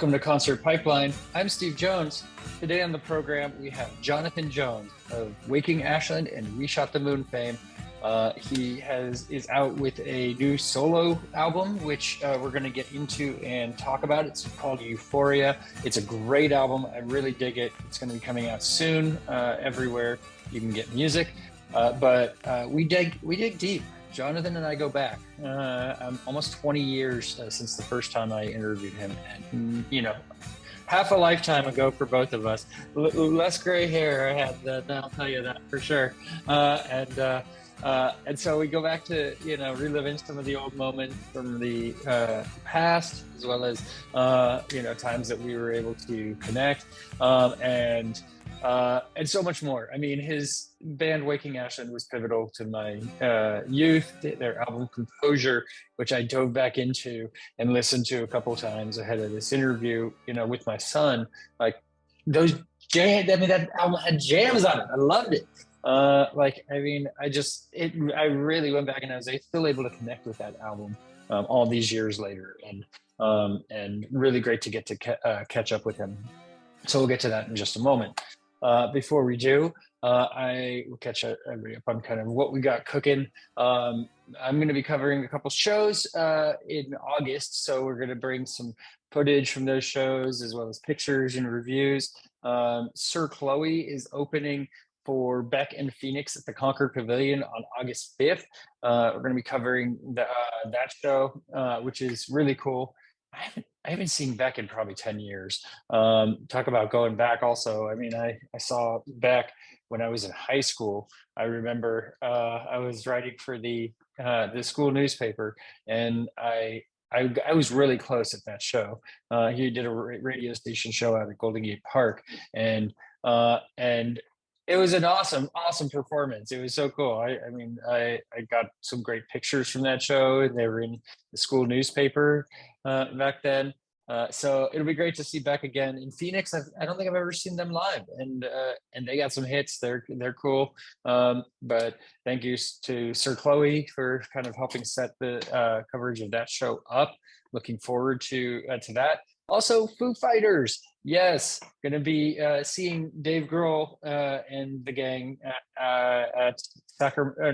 Welcome to Concert Pipeline. I'm Steve Jones. Today on the program, we have Jonathan Jones of Waking Ashland and We Shot the Moon fame. He is out with a new solo album, which we're going to get into and talk about. It's called Euphoria. It's a great album. I really dig it. It's going to be coming out soon everywhere you can get music. But we dig deep. Jonathan and I go back almost 20 years since the first time I interviewed him, and half a lifetime ago for both of us. Less gray hair I had, I'll tell you that for sure. And so we go back to reliving some of the old moments from the past, as well as times that we were able to connect, and so much more. I mean, his band Waking Ashland was pivotal to my youth. Their album Composure, which I dove back into and listened to a couple times ahead of this interview, with my son. Like those jams, that album had jams on it. I loved it. I really went back and I was still able to connect with that album all these years later, and really great to get to catch up with him. So we'll get to that in just a moment. Before we do, I will catch everybody up on kind of what we got cooking. I'm going to be covering a couple shows in August, so we're going to bring some footage from those shows as well as pictures and reviews. Sir Chloe is opening for Beck and Phoenix at the Concord Pavilion on August 5th. We're going to be covering that show, which is really cool. I haven't seen Beck in probably 10 years. Talk about going back also. I mean, I saw Beck when I was in high school. I remember I was writing for the school newspaper, and I was really close at that show. He did a radio station show out at Golden Gate Park, and it was an awesome performance. It was so cool. I got some great pictures from that show. They were in the school newspaper back then. So it'll be great to see Beck again in Phoenix. I don't think I've ever seen them live, and they got some hits. They're cool. But thank you to Sir Chloe for kind of helping set the coverage of that show up. Looking forward to that. Also, Foo Fighters. Yes, going to be seeing Dave Grohl and the gang at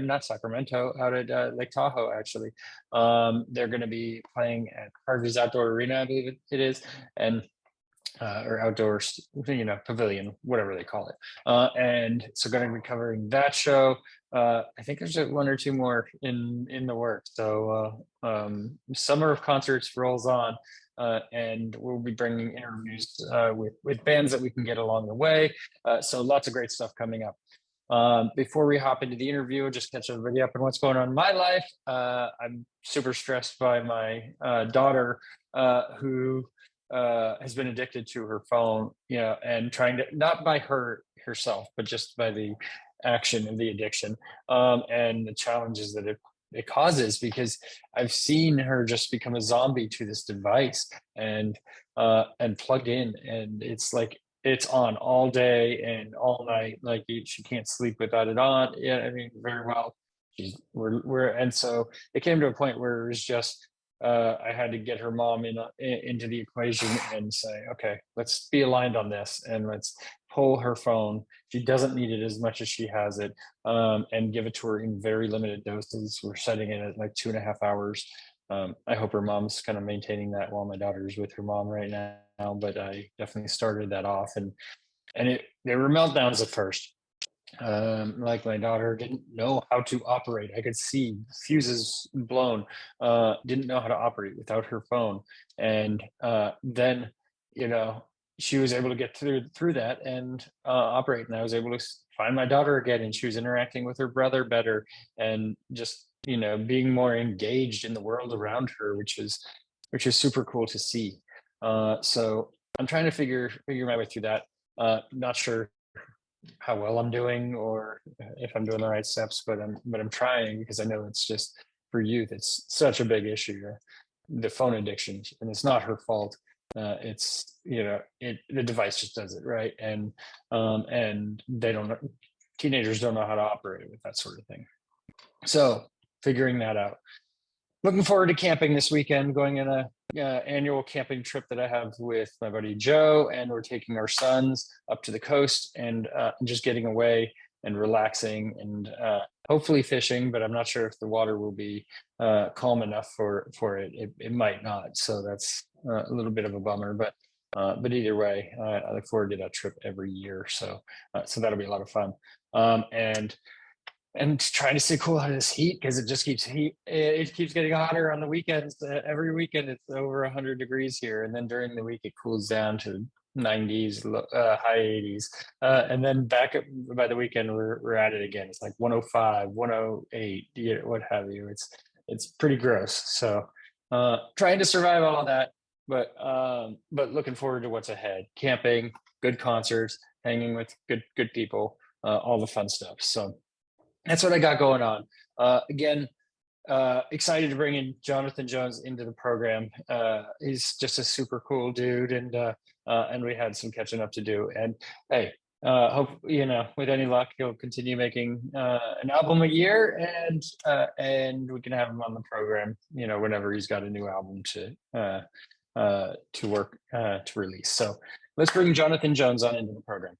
not Sacramento, out at Lake Tahoe, actually. They're going to be playing at Harvey's Outdoor Arena, I believe it is, and or outdoor, pavilion, whatever they call it. And so going to be covering that show. I think there's one or two more in the works. So summer of concerts rolls on. And we'll be bringing interviews with bands that we can get along the way. So lots of great stuff coming up. Before we hop into the interview, I'll just catch everybody up on what's going on in my life. I'm super stressed by my daughter, who has been addicted to her phone, and trying to, not by herself, but just by the action of the addiction, and the challenges that it causes, because I've seen her just become a zombie to this device and plugged in, and it's like it's on all day and all night. Like she can't sleep without it on. Yeah, I mean, very well. And so it came to a point where it was just I had to get her mom into the equation and say, okay, let's be aligned on this, and let's pull her phone. She doesn't need it as much as she has it, and give it to her in very limited doses. We're setting it at like 2.5 hours. I hope her mom's kind of maintaining that while my daughter's with her mom right now, but I definitely started that off, and there were meltdowns at first. Like my daughter didn't know how to operate. I could see fuses blown, didn't know how to operate without her phone. And then, she was able to get through that and operate. And I was able to find my daughter again, and she was interacting with her brother better, and just, being more engaged in the world around her, which is super cool to see. So I'm trying to figure my way through that. Not sure how well I'm doing or if I'm doing the right steps, but I'm trying, because I know it's just, for youth, it's such a big issue, the phone addiction, and it's not her fault. It's the device just does it, right? And they don't teenagers don't know how to operate with that sort of thing. So figuring that out. Looking forward to camping this weekend, going in a annual camping trip that I have with my buddy Joe, and we're taking our sons up to the coast and just getting away and relaxing and hopefully fishing. But I'm not sure if the water will be calm enough for it. It might not, so that's a little bit of a bummer. But either way, I look forward to that trip every year. So that'll be a lot of fun. And trying to stay cool out of this heat because it just it keeps getting hotter on the weekends. Every weekend it's over 100 degrees here, and then during the week it cools down to 90s, high 80s, and then back up by the weekend we're at it again. It's like 105, 108, what have you. It's pretty gross. So trying to survive all of that, but looking forward to what's ahead. Camping, good concerts, hanging with good people, all the fun stuff. So that's what I got going on. Again, excited to bring in Jonathan Jones into the program. He's just a super cool dude, and we had some catching up to do. And hey, hope with any luck, he'll continue making an album a year, and we can have him on the program, whenever he's got a new album to work to release. So let's bring Jonathan Jones on into the program.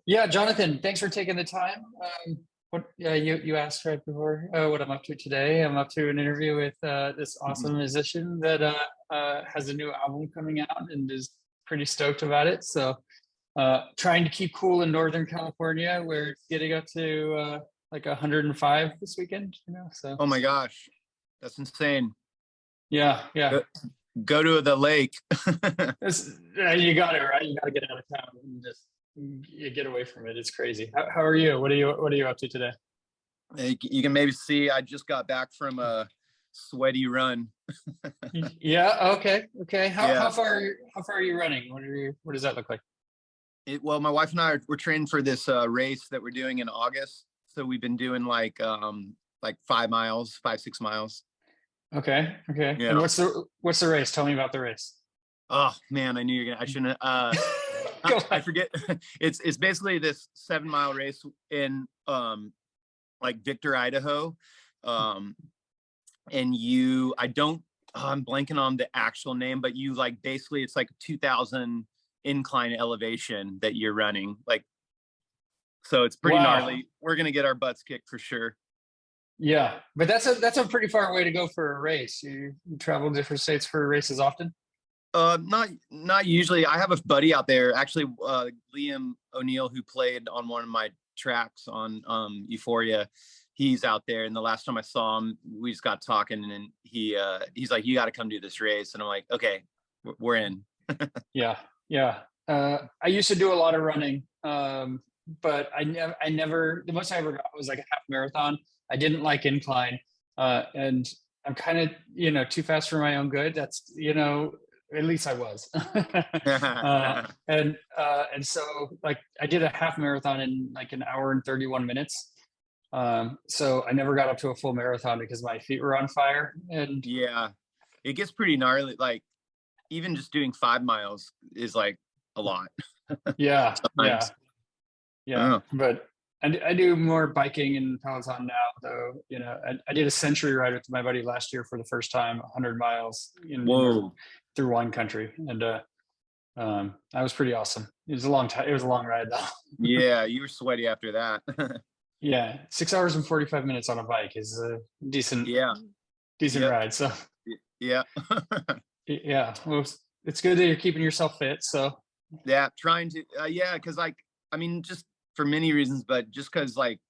Yeah, Jonathan, thanks for taking the time. You asked right before what I'm up to today. I'm up to an interview with this awesome musician that has a new album coming out and is pretty stoked about it. So trying to keep cool in Northern California, where it's getting up to like 105 this weekend. So. Oh my gosh, that's insane. Yeah. Go to the lake. You got it right. You got to get out of town and just. You get away from it. It's crazy. How are you? What are you up to today? You can maybe see I just got back from a sweaty run. Yeah. Okay. How far are you running? What does that look like? Well, my wife and I we're training for this race that we're doing in August. So we've been doing like 5 miles, 6 miles. Okay. Yeah. And what's the race? Tell me about the race. Oh man, I shouldn't. I forget. It's basically this 7-mile race in like Victor, Idaho. And I'm blanking on the actual name, but you like basically it's like 2,000 incline elevation that you're running. Like, so it's pretty gnarly. We're gonna get our butts kicked for sure. Yeah, but that's a pretty far way to go for a race. You travel different states for races often? Not usually. I have a buddy out there, actually, Liam O'Neill, who played on one of my tracks on Euphoria. He's out there, and the last time I saw him, we just got talking, and he's like, "You got to come do this race," and I'm like, "Okay, we're in." Yeah. I used to do a lot of running, but I never. The most I ever got was like a half marathon. I didn't like incline, and I'm kind of too fast for my own good. That's at least I was. And so like I did a half marathon in like an hour and 31 minutes. So I never got up to a full marathon because my feet were on fire. And yeah, it gets pretty gnarly. Like even just doing 5 miles is like a lot. Yeah. Oh. But I do more biking and Peloton now, though. I did a century ride with my buddy last year for the first time, 100 miles through wine country, and that was pretty awesome. It was a long time. It was a long ride, though. Yeah, you were sweaty after that. Yeah, 6 hours and 45 minutes on a bike is a decent ride. So yeah. Yeah, well, it's good that you're keeping yourself fit. So yeah, trying to because just for many reasons, but just because like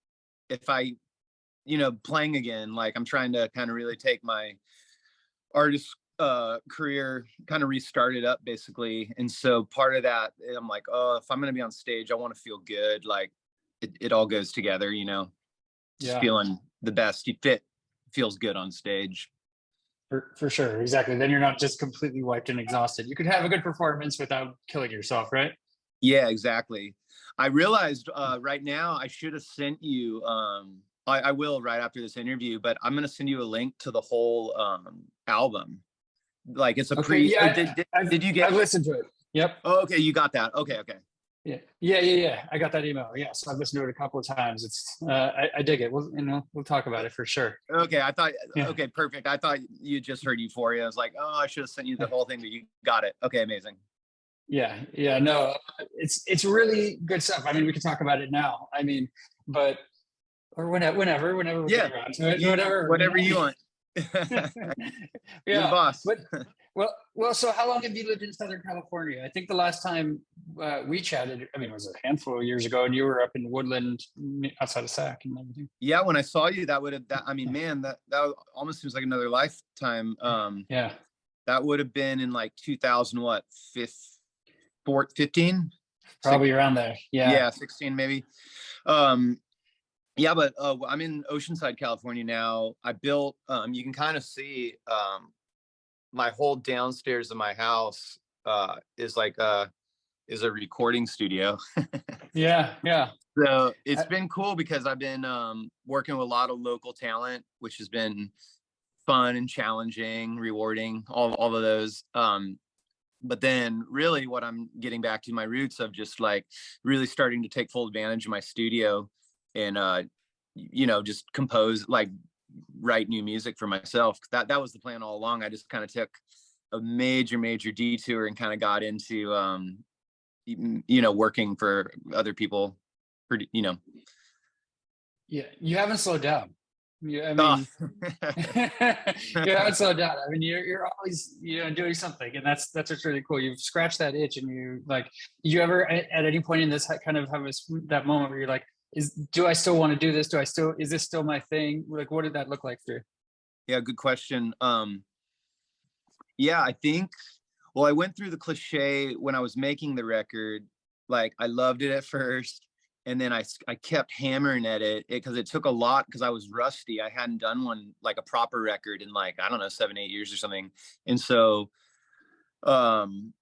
if I playing again, like I'm trying to kind of really take my artist career, kind of restart it up basically. And so part of that, I'm like, oh, if I'm going to be on stage, I want to feel good. Like it all goes together, just feeling the best. You feels good on stage. For sure. Exactly. Then you're not just completely wiped and exhausted. You could have a good performance without killing yourself, right? Yeah, exactly. I realized right now I should have sent you, I will right after this interview, but I'm going to send you a link to the whole album. Like it's a did you get? I've listened to it. Yep. Oh, okay, you got that. Okay. Yeah. I got that email. Yeah, so I've listened to it a couple of times. It's I dig it. We'll talk about it for sure. Okay, I thought, Yeah. okay, perfect. I thought you just heard Euphoria. I was like, oh, I should have sent you the whole thing, but you got it. Okay, amazing. Yeah. No, it's really good stuff. I mean, we can talk about it now. I mean, but or whenever we Yeah, get around to it, whatever. whatever you want. You're the Yeah, boss. but well. So how long have you lived in Southern California? I think the last time we chatted, I mean, it was a handful of years ago, and you were up in Woodland outside of Sac and everything. Yeah, when I saw you, that would have, that, I mean, man, that almost seems like another lifetime. Yeah, That would have been in like 2000, what, 15? probably around there. Yeah, Yeah, 16 maybe. Um, yeah, but I'm in Oceanside, California now. I built, you can kind of see my whole downstairs of my house is like is a recording studio. yeah. So it's I, been cool because I've been working with a lot of local talent, which has been fun and challenging, rewarding, all of those. But then really what I'm getting back to my roots of just like really starting to take full advantage of my studio and just compose, like write new music for myself. That was the plan all along. I just kind of took a major detour and kind of got into working for other people pretty. yeah, you haven't slowed down. Yeah, I Oh. mean, you haven't slowed down. I mean, you're always doing something, and that's what's really cool. You've scratched that itch, and you like. Did you ever at any point in this kind of have that moment where you're like, do I still want to do this? Is this still my thing? Like, what did that look like for you? Yeah, good question. Yeah, I think, well, I went through the cliche when I was making the record. Like, I loved it at first, and then I kept hammering at it because it took a lot because I was rusty. I hadn't done one, like a proper record, in like, I don't know, 7, 8 years or something. And so, um,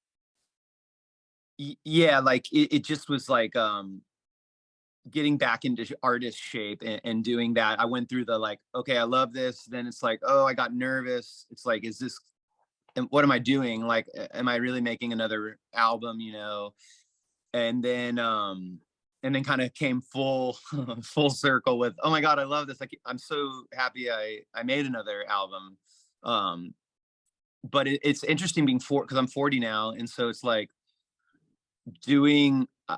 yeah, like it just was like getting back into artist shape and doing that. I went through the like, okay, I love this. Then it's like, oh, I got nervous. It's like, is this, and what am I doing? Like, am I really making another album? And then kind of came full full circle with, oh my God, I love this. Like, I'm so happy I made another album. But it's interesting being because I'm 40 now. And so it's like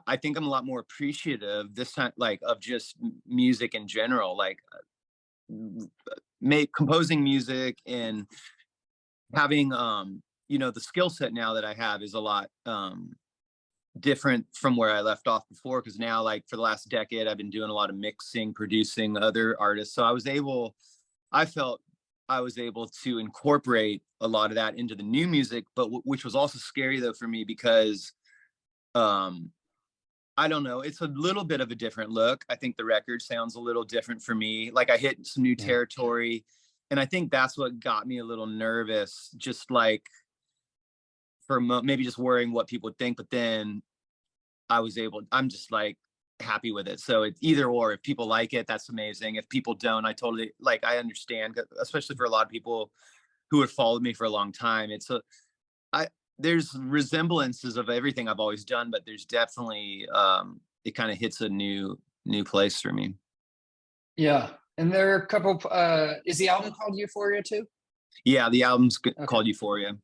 I think I'm a lot more appreciative this time, like of just music in general, like composing music and having the skill set now that I have is a lot different from where I left off before, because now, like, for the last decade I've been doing a lot of mixing, producing other artists, so I felt I was able to incorporate a lot of that into the new music, but which was also scary though for me because I don't know, it's a little bit of a different look. I think the record sounds a little different for me, like I hit some new territory. And I think that's what got me a little nervous, just like for maybe just worrying what people would think. But then I'm just like happy with it. So it's either or. If people like it, that's amazing. If people don't, I understand, especially for a lot of people who have followed me for a long time. There's resemblances of everything I've always done, but there's definitely it kind of hits a new place for me. Yeah, and there are a couple. Is the album called Euphoria too? Yeah, the album's called Euphoria.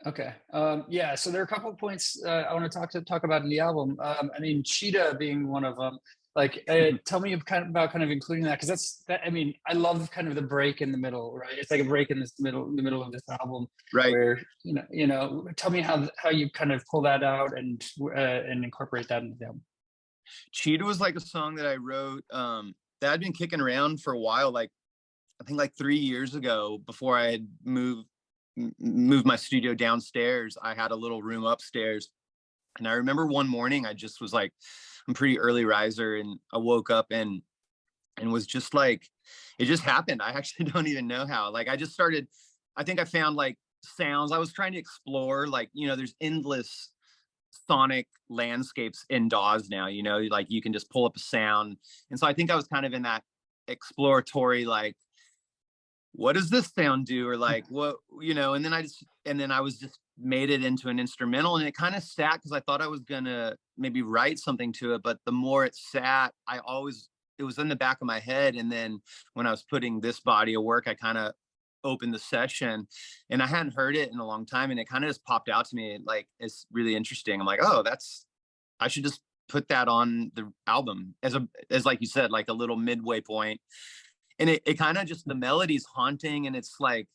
Okay. Yeah. So there are a couple of points I want to talk about in the album. I mean, Cheetah being one of them. Like, tell me about including that, because I mean, I love kind of the break in the middle, right? It's like a break in the middle of this album, right? Where tell me how you kind of pull that out and incorporate that into the album. Cheetah was like a song that I wrote that I'd been kicking around for a while. Like, I think like 3 years ago, before I had moved my studio downstairs, I had a little room upstairs, and I remember one morning I just was like, I'm a pretty early riser, and I woke up and was just like, it just happened. I actually don't even know how. Like, I think I found like sounds. I was trying to explore, like, there's endless sonic landscapes in DAWs now, like you can just pull up a sound. And so I think I was kind of in that exploratory, like what does this sound do? Or like, what, and then I was just made it into an instrumental, and it kind of sat because I thought I was gonna maybe write something to it. But the more it sat, it was in the back of my head. And then when I was putting this body of work, I kind of opened the session, and I hadn't heard it in a long time. And it kind of just popped out to me. Like, it's really interesting. I'm like, oh, I should just put that on the album as like you said, like a little midway point. And it kind of just, the melody's haunting. And it's like,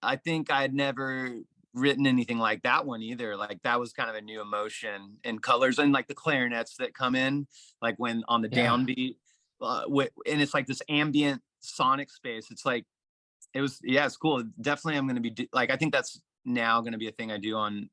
I think I had never written anything like that one either. Like, that was kind of a new emotion and colors, and like the clarinets that come in, like when on the downbeat, and it's like this ambient sonic space. It's like, it's cool. Definitely, I'm going to be like, I think that's now going to be a thing I do on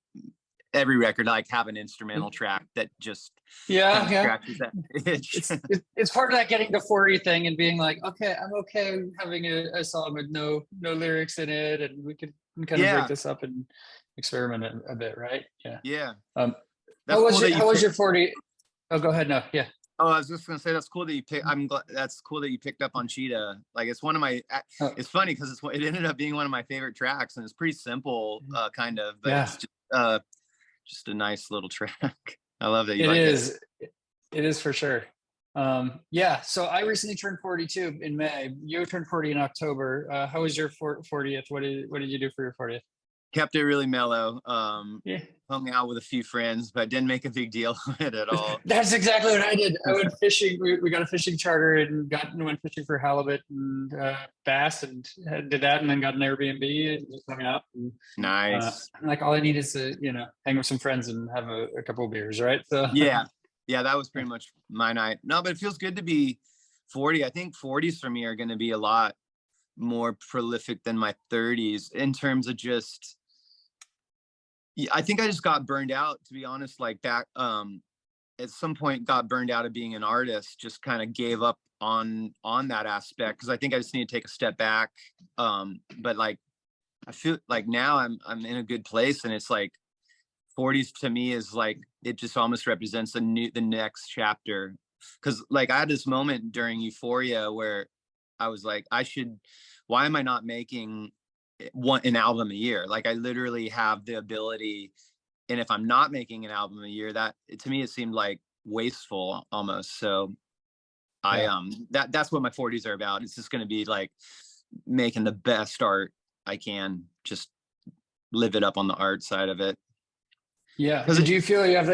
every record. Like, have an instrumental track that just scratches that itch. It's part of that getting to 40 thing and being like, okay, I'm okay having a song with no lyrics in it, and we can kind of break this up and experiment a bit, right? Yeah. How was your 40? Oh, go ahead. No, yeah. Oh, I was just gonna say, that's cool that you picked. That's cool that you picked up on Cheetah. Like, it's one of my. It's funny because it ended up being one of my favorite tracks, and it's pretty simple, kind of, but it's just a nice little track. I love that you like it. It is for sure. So I recently turned 42 in May. You turned 40 in October. How was your 40th? What did you do for your 40th? Kept it really mellow. Hung out with a few friends, but didn't make a big deal of it at all. That's exactly what I did. I went fishing. We got a fishing charter and went fishing for halibut and bass, and did that, and then got an Airbnb and just hung out. And, nice. Like, all I need is to hang with some friends and have a couple of beers, right? So yeah, that was pretty much my night. No, but it feels good to be 40. I think 40s for me are going to be a lot more prolific than my 30s in terms of just, I think I just got burned out, to be honest. Like, that at some point got burned out of being an artist, just kind of gave up on that aspect, because I think I just need to take a step back. But like, I feel like now I'm in a good place, and it's like 40s to me is like, it just almost represents the next chapter. Because like, I had this moment during Euphoria where I was like, why am I not making an album a year? Like, I literally have the ability, and if I'm not making an album a year, that to me, it seemed like wasteful almost. So that's what my 40s are about. It's just going to be like making the best art I can, just live it up on the art side of it. Yeah. Because do you feel you have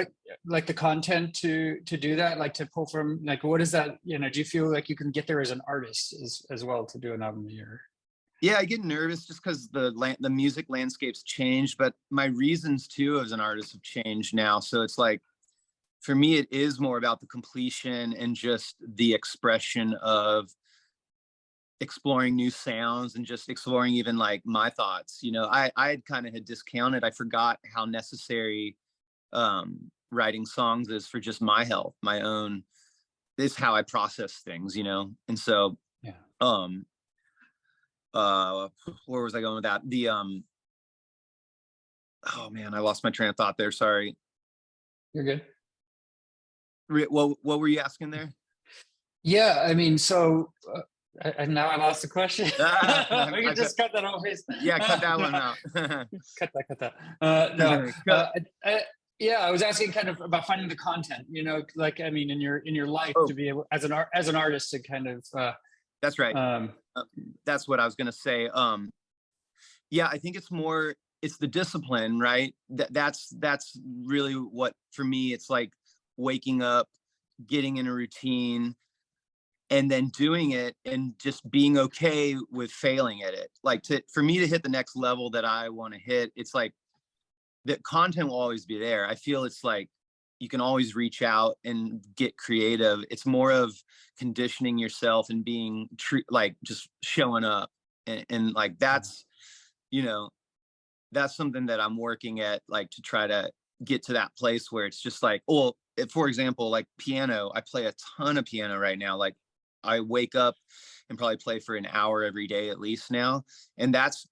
like the content to do that, like to pull from, like, what is that? Do you feel like you can get there as an artist as well to do an album a year? Yeah, I get nervous just because the music landscape's changed, but my reasons too as an artist have changed now. So it's like, for me, it is more about the completion and just the expression of exploring new sounds and just exploring even like my thoughts. I kind of had discounted. I forgot how necessary writing songs is for just my health, my own. This is how I process things, and so where was I going with that? Oh man, I lost my train of thought there. Sorry. You're good. What were you asking there? Yeah, I mean, so now I lost the question. We can just cut that off. Yeah, cut that one out. Cut that. I was asking kind of about finding the content. Like, I mean, in your life, to be able as an artist to kind of. That's right. That's what I was gonna say. I think it's the discipline, right? That's really what, for me, it's like waking up, getting in a routine, and then doing it, and just being okay with failing at it. Like, for me to hit the next level that I want to hit, it's like the content will always be there. I feel it's like you can always reach out and get creative. It's more of conditioning yourself and being like just showing up, and like that's something that I'm working at, like, to try to get to that place where it's just like, for example, like piano, I play a ton of piano right now. Like, I wake up and probably play for an hour every day at least now. And that's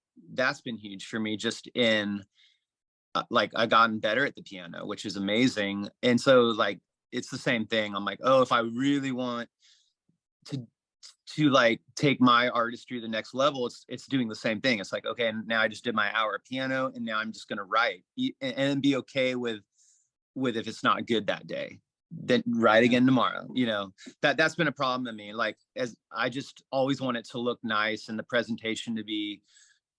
been huge for me, just in like, I've gotten better at the piano, which is amazing. And so like, it's the same thing. I'm like, if I really want to to like take my artistry to the next level, it's doing the same thing. It's like, okay, now I just did my hour of piano, and now I'm just gonna write and be okay with if it's not good that day, then write again tomorrow. You know, that's been a problem to me. Like, as I just always want it to look nice and the presentation to be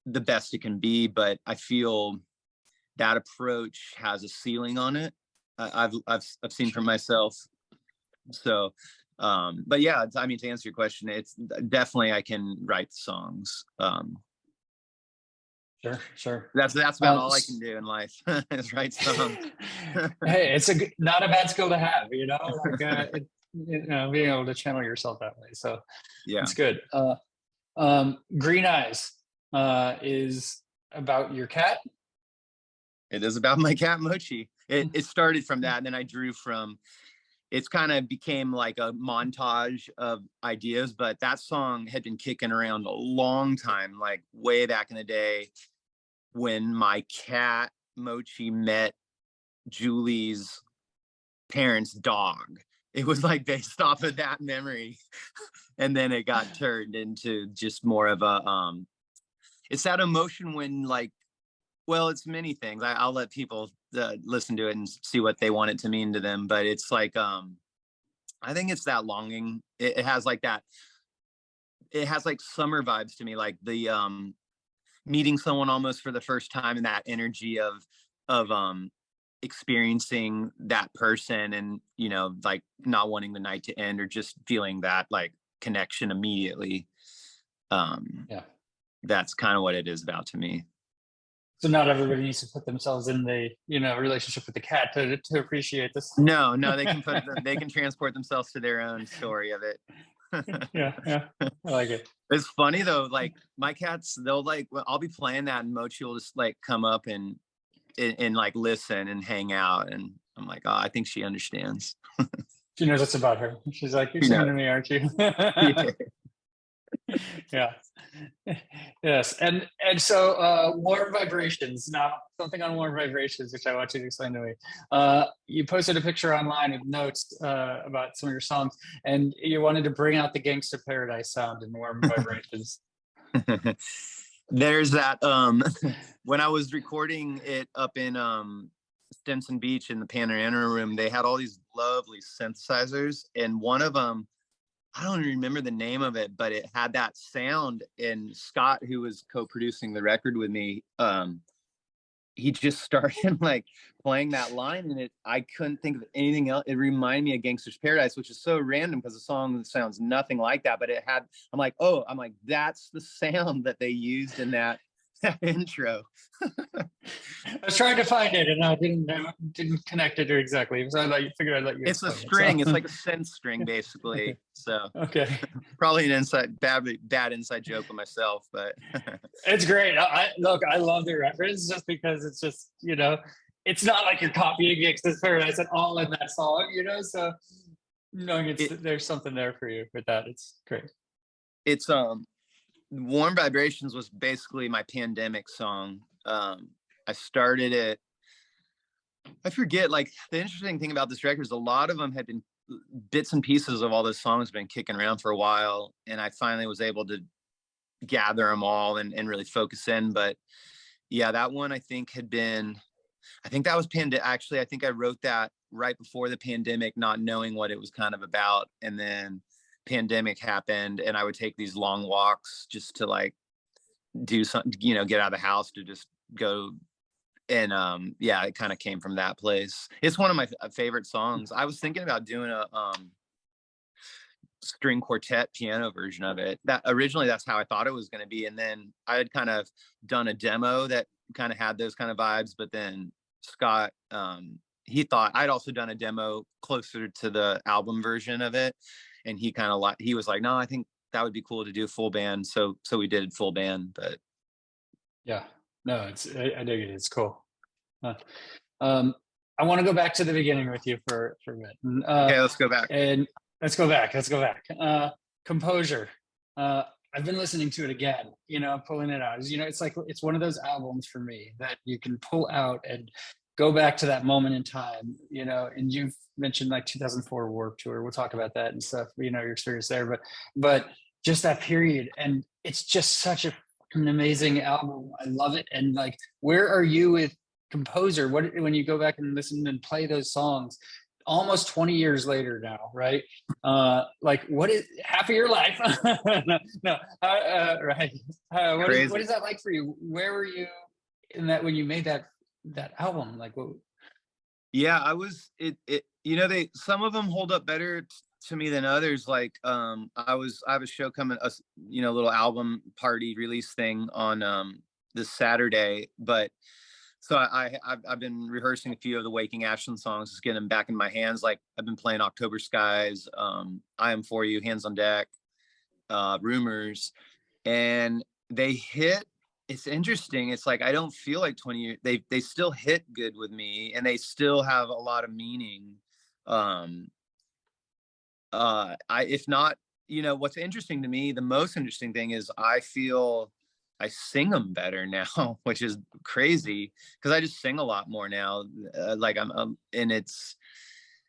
the best it can be, but I feel that approach has a ceiling on it. I've seen for myself. So but yeah, I mean, to answer your question, it's definitely, I can write songs. Sure. That's about all I can do in life is write songs. Hey, it's not a bad skill to have, you know, like being able to channel yourself that way. So Yeah, it's good. Green Eyes is about your cat. it is about my cat Mochi. It started from that, and then I drew from. It's kind of became like a montage of ideas, but that song had been kicking around a long time, like way back in the day when my cat Mochi met Julie's parents' dog. It was like based off of that memory. And then it got turned into just more of a it's that emotion when, like, well, it's many things. I'll let people listen to it and see what they want it to mean to them, but it's like I think it's that longing. It has like that. It has like summer vibes to me, like the meeting someone almost for the first time, and that energy of experiencing that person, and you know, like not wanting the night to end, or just feeling that like connection immediately. Yeah. That's kind of what it is about to me. So not everybody needs to put themselves in the, you know, relationship with the cat to appreciate this. No, they can they can transport themselves to their own story of it. Yeah, I like it. It's funny though, like my cats, they'll like, I'll be playing that, and Mochi will just like come up and like listen and hang out, and I'm like, oh, I think she understands. She knows it's about her. She's like, you're You singing know. to me, aren't you? Yeah. Yeah. Yes. And so warm vibrations. Now, something on warm vibrations, which I want you to explain to me. You posted a picture online of notes about some of your songs, and you wanted to bring out the Gangsta Paradise sound in warm vibrations. There's that when I was recording it up in Stinson Beach in the Panorama room, they had all these lovely synthesizers, and one of them, I don't remember the name of it, but it had that sound. And Scott, who was co-producing the record with me, he just started like playing that line, and I couldn't think of anything else. It reminded me of Gangster's Paradise, which is so random because the song sounds nothing like that, but it had, I'm like, that's the sound that they used in that intro. I was trying to find it, and I didn't connect it exactly. So figured I'd let you. It's a string. It's like a synth string, basically. So okay, probably an bad inside joke of myself, but it's great. I love the reference just because it's just, you know, it's not like you're copying Gangsta's Paradise at all in that song, you know. So knowing there's something there for you with that, it's great. It's Warm Vibrations was basically my pandemic song. I started it, I forget, like the interesting thing about this record is a lot of them had been bits and pieces of all those songs been kicking around for a while, and I finally was able to gather them all and really focus in. But yeah, that one I think that was actually, I think I wrote that right before the pandemic, not knowing what it was kind of about, and then pandemic happened, and I would take these long walks just to like do something, you know, get out of the house to just go. And yeah, it kind of came from that place. It's one of my favorite songs. I was thinking about doing a string quartet piano version of it. That originally, that's how I thought it was going to be, and then I had kind of done a demo that kind of had those kind of vibes, but then Scott, he thought I'd also done a demo closer to the album version of it, and he kind of he was like, no, I think that would be cool to do full band. So we did full band. But yeah, no, I dig it. It's cool. I want to go back to the beginning with you for a bit. Okay, let's go back. And let's go back. Composure. I've been listening to it again, you know, pulling it out. You know, it's like, it's one of those albums for me that you can pull out and go back to that moment in time, you know, and you've mentioned like 2004 Warped Tour. We'll talk about that and stuff, you know, your experience there, but just that period. And it's just such an amazing album. I love it. And like, where are you with Composure? What, when you go back and listen and play those songs, almost 20 years later now, right? Like what is half of your life? No, right. What Crazy. is that like for you? Where were you in that when you made that album? Like what? Yeah, I was it you know, they some of them hold up better to me than others. Like I have a show coming, a you know, little album party release thing on this Saturday, but so I've been rehearsing a few of the Waking Ashland songs, just getting them back in my hands. Like I've been playing October Skies, I Am For You, Hands on Deck, Rumors, and they hit. It's interesting. It's like I don't feel like 20 years. They still hit good with me, and they still have a lot of meaning. Um, I if not, you know, what's interesting to me, the most interesting thing is I feel I sing them better now, which is crazy because I just sing a lot more now. Like and it's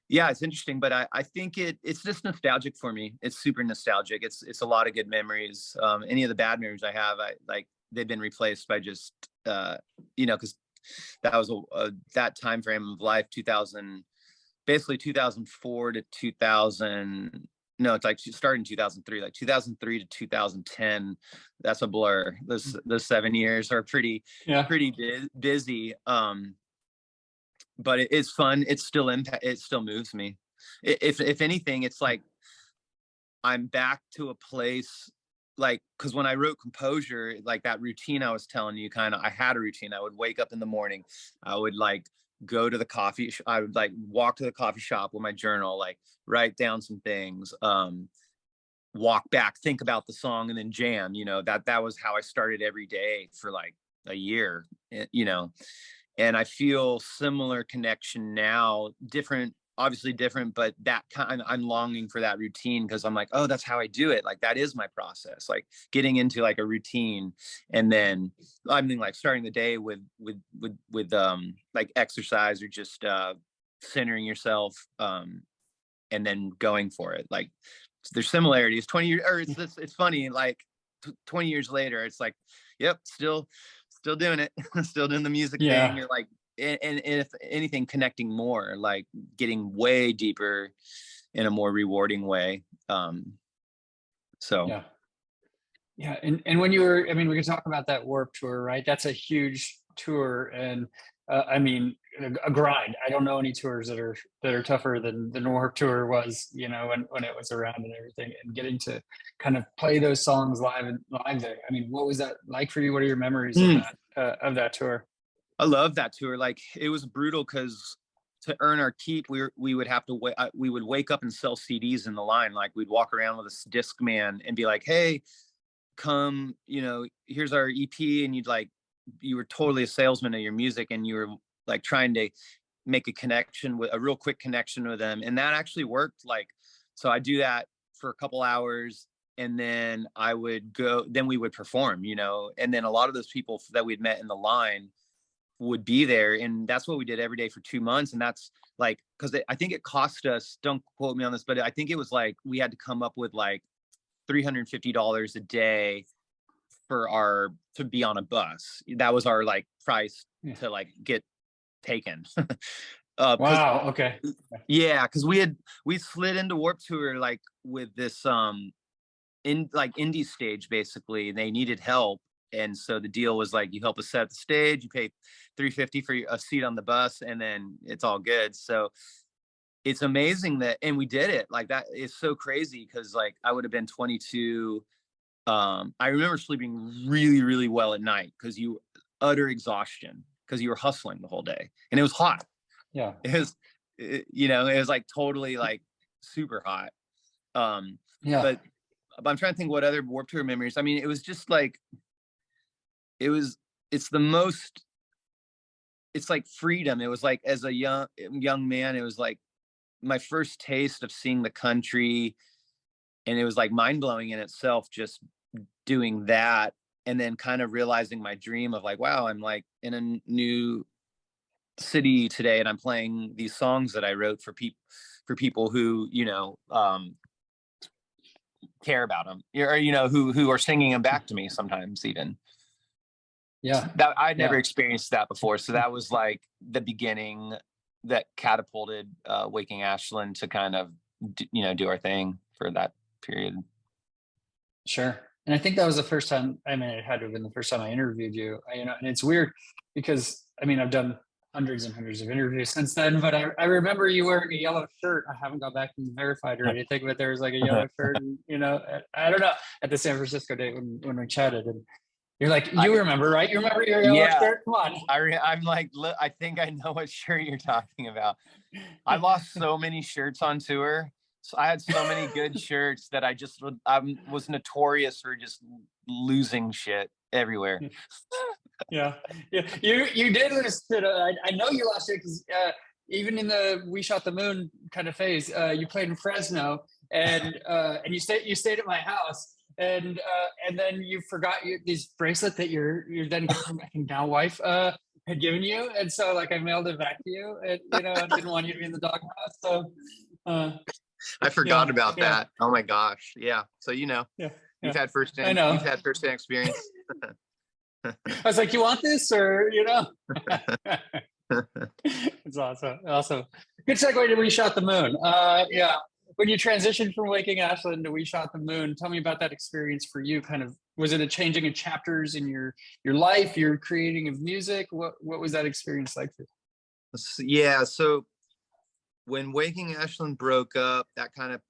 yeah, it's interesting, but I think it's just nostalgic for me. It's super nostalgic. It's a lot of good memories. Any of the bad memories I have, I like they've been replaced by just you know, because that was that time frame of life, 2000, basically 2004 to 2000. No, it's like started in 2003, like 2003 to 2010. That's a blur. Those 7 years are Yeah. busy. But it's fun. It's still impact. It still moves me. If anything, it's like I'm back to a place like because when I wrote Composure, like that routine I was telling you, kind of, I had a routine. I would wake up in the morning. I would like go to the I would like walk to the coffee shop with my journal, like write down some things, walk back, think about the song, and then jam. You know, that was how I started every day for like a year. You know, and I feel similar connection now, different, obviously different, but that kind I'm longing for that routine because I'm like, oh, that's how I do it. Like that is my process, like getting into like a routine. And then I mean like starting the day with like exercise or just centering yourself, and then going for it. Like there's similarities 20 years, or it's funny, like 20 years later, it's like, yep, still doing it, still doing the music thing, Yeah. or like, and if anything, connecting more, like getting way deeper in a more rewarding way. So Yeah. Yeah. And when you were, I mean, we could talk about that Warp Tour, right? That's a huge tour. And I mean, a grind. I don't know any tours that are tougher than the Warp Tour was, you know, when it was around and everything, and getting to kind of play those songs live there. I mean, what was that like for you? What are your memories of that tour? I love that tour. Like it was brutal because to earn our keep, we would have to wait. We would wake up and sell CDs in the line. Like we'd walk around with a disc man and be like, "Hey, come, you know, here's our EP," and you were totally a salesman of your music, and you were like trying to make a real quick connection with them, and that actually worked. Like, so I do that for a couple hours, and then then we would perform, you know, and then a lot of those people that we'd met in the line would be there, and that's what we did every day for 2 months. And that's like, because I think it cost us, don't quote me on this, but I think it was like we had to come up with like $350 a day to be on a bus. That was our like price Yeah. to like get taken. Wow. Okay. Yeah, because we slid into Warp Tour like with this in like indie stage, basically. They needed help, and so the deal was like, you help us set the stage, you pay $350 for a seat on the bus, and then it's all good. So it's amazing that, and we did it. Like that is so crazy because like I would have been 22. I remember sleeping really, really well at night because you utter exhaustion because you were hustling the whole day, and it was hot. Yeah. It was, you know, it was like totally like super hot. Um, Yeah. but I'm trying to think what other Warped Tour memories. I mean, it was just like it was. It's the most. It's like freedom. It was like as a young man, it was like my first taste of seeing the country, and it was like mind blowing in itself just doing that, and then kind of realizing my dream of like, wow, I'm like in a new city today, and I'm playing these songs that I wrote for people who, care about them, or who are singing them back to me sometimes, even. Yeah. That I'd never Yeah. experienced that before, so that was like the beginning that catapulted Waking Ashland to kind of do our thing for that period. Sure. And I think that was the first time, I mean, it had to have been the first time I interviewed you, and it's weird because, I mean, I've done hundreds and hundreds of interviews since then, but I remember you wearing a yellow shirt. I haven't got back and verified or anything, but there was like a yellow shirt, and, I don't know, at the San Francisco date when we chatted, and you're like, you remember, right? You remember your yellow shirt? Come on. I'm like, look, I think I know what shirt you're talking about. I lost so many shirts on tour. So I had so many good shirts that I was notorious for just losing shit everywhere. Yeah. You did lose it. I know you lost it because even in the We Shot the Moon kind of phase, you played in Fresno, and you stayed at my house, and then you forgot this bracelet that your then now wife had given you, and so like I mailed it back to you, and I didn't want you to be in the doghouse, so. I forgot about that. Oh my gosh. Yeah. So Yeah. you've had firsthand experience. I was like, you want this, or It's awesome. Awesome. Good segue to We Shot the Moon. Yeah. When you transitioned from Waking Ashland to We Shot the Moon, tell me about that experience for you. Kind of, was it a changing of chapters in your life, your creating of music? What was that experience like for you? Yeah. So when Waking Ashland broke up, that kind of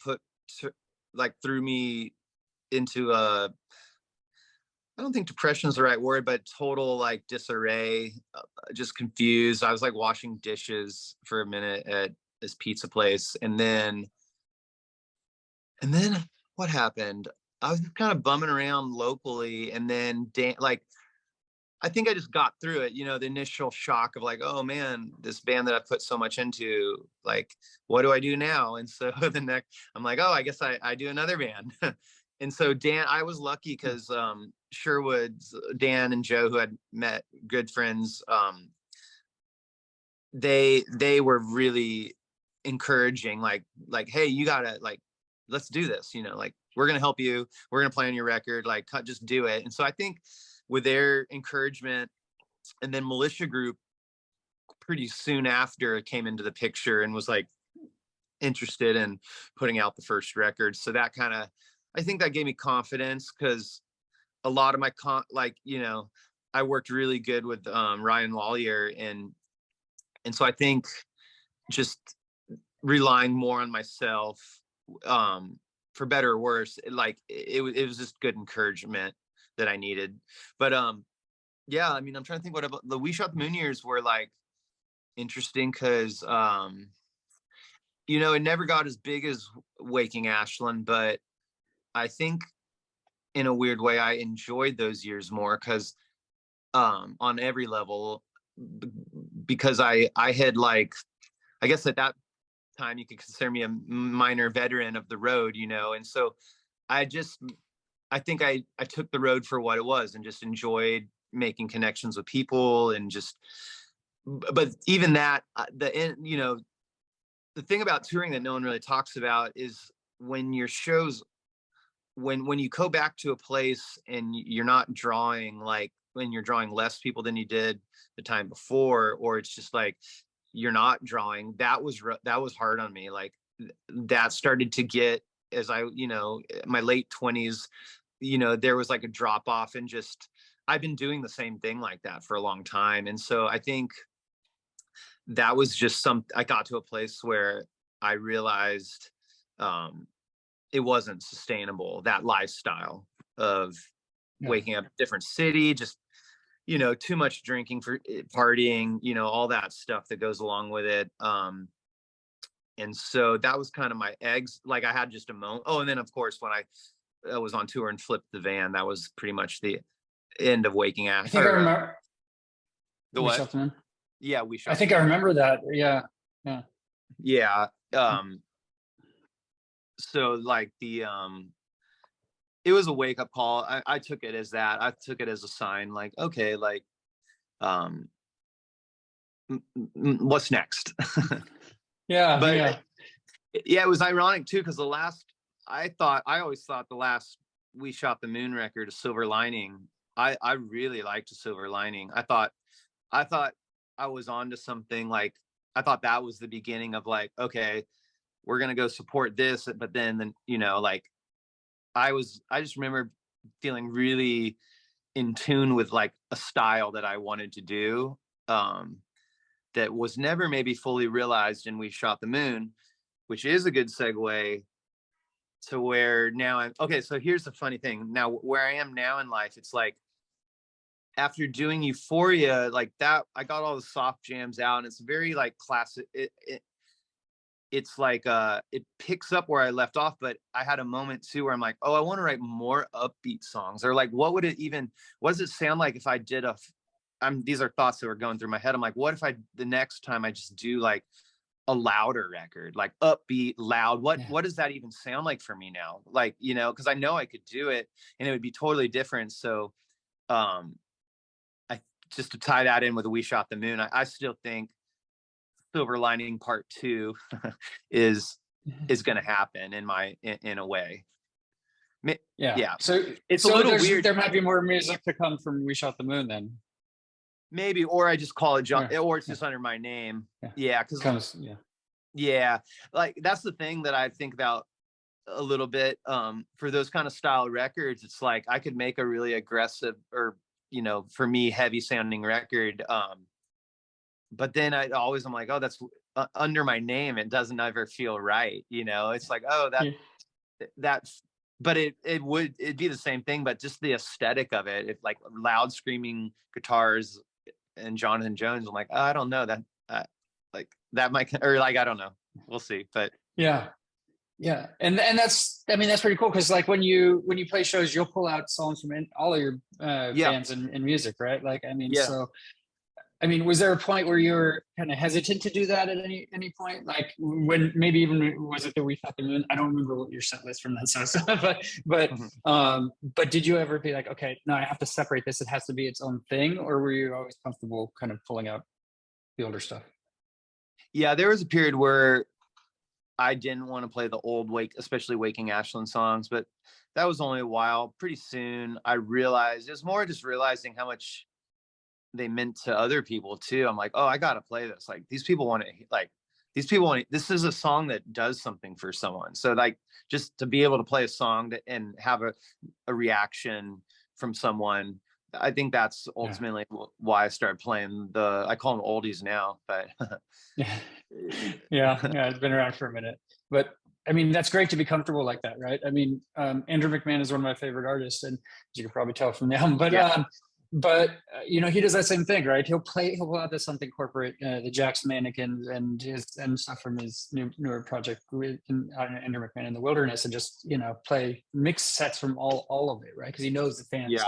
threw me into I don't think depression is the right word, but total like disarray, just confused. I was like washing dishes for a minute at this pizza place. And then what happened? I was kind of bumming around locally, and then I think I just got through it, the initial shock of like, oh man, this band that I put so much into, like, what do I do now? And so I'm like, oh, I guess I do another band. And so I was lucky because Sherwood's Dan and Joe, who had met, good friends, they were really encouraging, like, hey, you gotta, like, let's do this, like, we're gonna help you, we're gonna play on your record, like, just do it. And so I think with their encouragement, and then Militia Group pretty soon after came into the picture and was like interested in putting out the first record. So that kind of, I think that gave me confidence, because a lot of my I worked really good with Ryan Lawyer, and so I think just relying more on myself, for better or worse, it was just good encouragement that I needed. But yeah, I mean, I'm trying to think what about the We Shot the Moon years were like interesting, because it never got as big as Waking Ashland, but I think in a weird way I enjoyed those years more, because on every level, because I had, like, I guess at that time you could consider me a minor veteran of the road, and so I think I took the road for what it was, and just enjoyed making connections with people, and just, but even that, the thing about touring that no one really talks about is when your shows, when you go back to a place and you're not drawing, like when you're drawing less people than you did the time before, or it's just like you're not drawing, that was hard on me. Like that started to get, as I, my late 20s, there was like a drop off, and just, I've been doing the same thing like that for a long time. And so I think that was just I got to a place where I realized it wasn't sustainable, that lifestyle of waking up different city, just, too much drinking, for partying, all that stuff that goes along with it. And so that was kind of my eggs. Like I had just a moment. Oh, and then of course, when I was on tour and flipped the van, that was pretty much the end of Waking Ashland. I think I remember. The what? Yeah, We Shot. I think I remember that. Yeah. Yeah. So like it was a wake up call. I took it as that. I took it as a sign, like, okay, like, what's next. Yeah, But yeah. yeah, it was ironic too, because I always thought the last We Shot the Moon record, A Silver Lining, I really liked A Silver Lining. I thought I was onto something. Like, I thought that was the beginning of like, okay, we're gonna go support this, but then like, I just remember feeling really in tune with like a style that I wanted to do, um, that was never maybe fully realized in We Shot the Moon, which is a good segue to where now I'm okay. So here's the funny thing. Now where I am now in life, it's like after doing Euphoria, like that, I got all the soft jams out, and it's very like classic. It's like it picks up where I left off, but I had a moment too where I'm like, oh, I want to write more upbeat songs. Or like, what does it sound like if I did these are thoughts that were going through my head. I'm like, what if the next time I just do like a louder record, like upbeat, loud? What does that even sound like for me now? Like, because I know I could do it and it would be totally different. So um I just to tie that in with We Shot the Moon, I still think Silver Lining Part 2 is going to happen in a way. Yeah. Yeah. So It's a little weird. There might be more music to come from We Shot the Moon then. Maybe, or I just call it John, Yeah. or it's just under my name. Yeah. Because yeah, like that's the thing that I think about a little bit. For those kind of style records, it's like I could make a really aggressive, or for me, heavy sounding record. But then I'm like, oh, that's under my name. It doesn't ever feel right. It's like, oh, that's, but it'd be the same thing, but just the aesthetic of it. If like loud screaming guitars and Jonathan Jones, I'm like, oh, I don't know that, like that might, or like, I don't know. We'll see. But yeah. Yeah, and that's pretty cool, because like when you play shows, you'll pull out songs from all of your bands and music, right? Like, so was there a point where you were kind of hesitant to do that at any point? Like when maybe even was it that We Shot the Moon? I don't remember what your set list from that sounds, but did you ever be like, okay, no, I have to separate this. It has to be its own thing, or were you always comfortable kind of pulling out the older stuff? Yeah, there was a period where I didn't want to play the old especially Waking Ashland songs, but that was only a while. Pretty soon I realized, it was more just realizing how much they meant to other people too. I'm like, oh, I got to play this. Like these people want to, this is a song that does something for someone. So like, just to be able to play a song and have a reaction from someone, I think that's ultimately why I started playing I call them oldies now, but yeah, it's been around for a minute. But that's great to be comfortable like that, right? Andrew McMahon is one of my favorite artists, and as you can probably tell from the album, but he does that same thing, right? He'll pull out this something corporate, the Jack's Mannequins and stuff from his newer project with Andrew McMahon in the Wilderness, and just play mixed sets from all of it, right? Because he knows the fans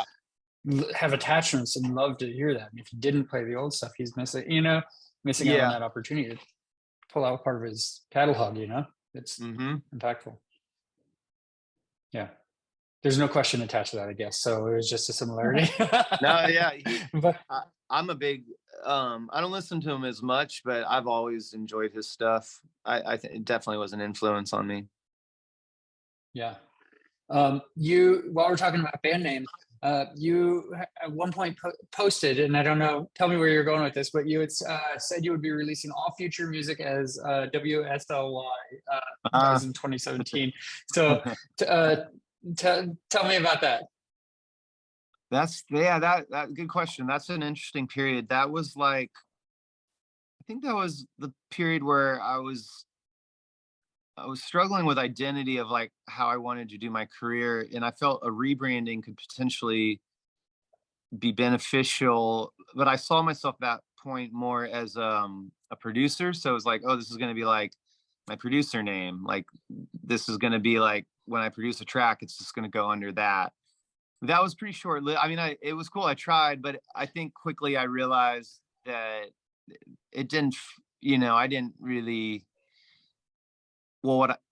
have attachments and love to hear that. And if he didn't play the old stuff, he's missing out on that opportunity to pull out part of his catalog. It's impactful. Yeah, there's no question attached to that, I guess. So it was just a similarity. No, yeah, but I'm a big. I don't listen to him as much, but I've always enjoyed his stuff. I think it definitely was an influence on me. Yeah. While we're talking about band names, you at one point posted, and I don't know, tell me where you're going with this, but you had said you would be releasing all future music as WSLY in 2017. So tell me about that. That's that good question. That's an interesting period. That was like, I think that was the period where I was struggling with identity of like how I wanted to do my career, and I felt a rebranding could potentially be beneficial, but I saw myself at that point more as a producer. So it was like, oh, this is going to be like my producer name. Like this is going to be like when I produce a track, it's just going to go under that. That was pretty short lived. It was cool. I tried, but I think quickly I realized that it didn't, I didn't really,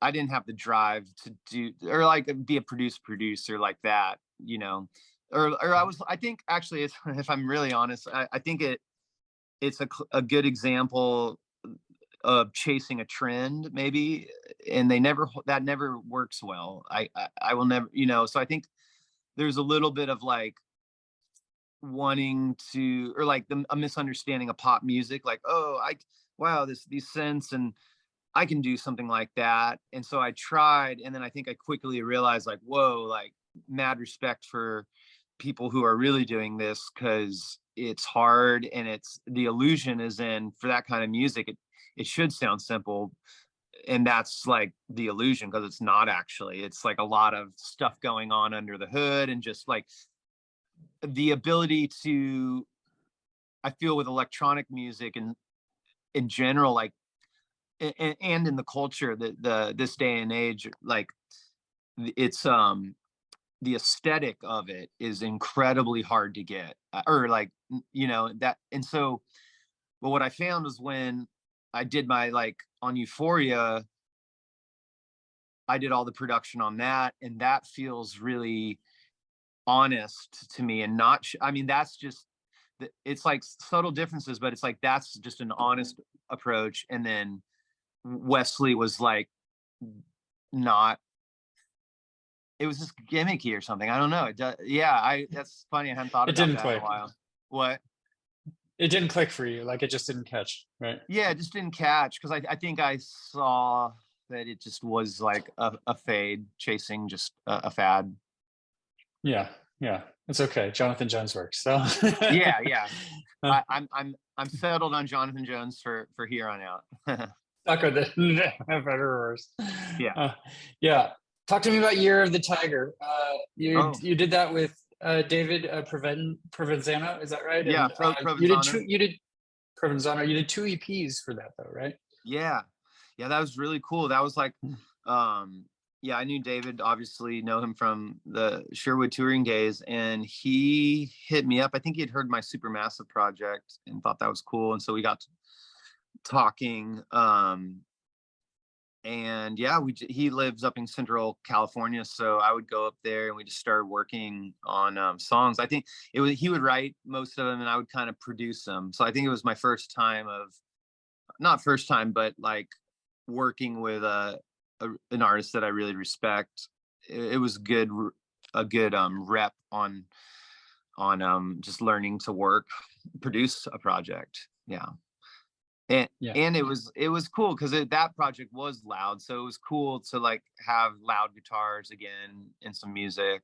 I didn't have the drive to do, or like be a producer like that, or I think actually, if I'm really honest, I think it's a good example of chasing a trend, maybe, and that never works well. I will never, so I think there's a little bit of like wanting to, or like a misunderstanding of pop music, like, oh, wow, these synths, and I can do something like that. And so I tried, and then I think I quickly realized, like, whoa, like, mad respect for people who are really doing this, because it's hard, and it's the illusion is in, for that kind of music, it should sound simple, and that's like the illusion, because it's not actually. It's like a lot of stuff going on under the hood, and just like the ability to, I feel, with electronic music and in general, like, and in the culture that this day and age, like, it's the aesthetic of it is incredibly hard to get, or like, that. And so, but what I found was, when I did my, like, on Euphoria, I did all the production on that, and that feels really honest to me, and not I mean, that's just, it's like subtle differences, but it's like, that's just an honest approach. And then Wesley was like, not, it was just gimmicky or something. I don't know. Yeah, that's funny. I hadn't thought It about didn't that in a click. while. What? It didn't click for you. Like, it just didn't catch, right? Yeah, it just didn't catch, because I think I saw that it just was like a fade, chasing just a fad. Yeah, yeah. It's okay. Jonathan Jones works. So Yeah, yeah. uh, I'm settled on Jonathan Jones for here on out. stuck with it. Better or worse. Yeah. Uh, yeah. Talk to me about Year of the Tiger. Oh, You did that with David Provenzano, is that right? yeah. And Provenzano. you did Provenzano. You did 2 EPs for that, though, right? Yeah. Yeah, that was really cool. That was like, yeah, I knew David, obviously know him from the Sherwood touring days, and he hit me up. I think he had heard my Supermassive project and thought that was cool. And so we got to talking. And yeah, he lives up in Central California, so I would go up there, and we just started working on songs. I think he would write most of them, and I would kind of produce them. So I think it was my first time not first time, but like working with an artist that I really respect. It was a good rep on just learning to produce a project. Yeah. And Yeah. it was cool, because that project was loud, so it was cool to like have loud guitars again and some music.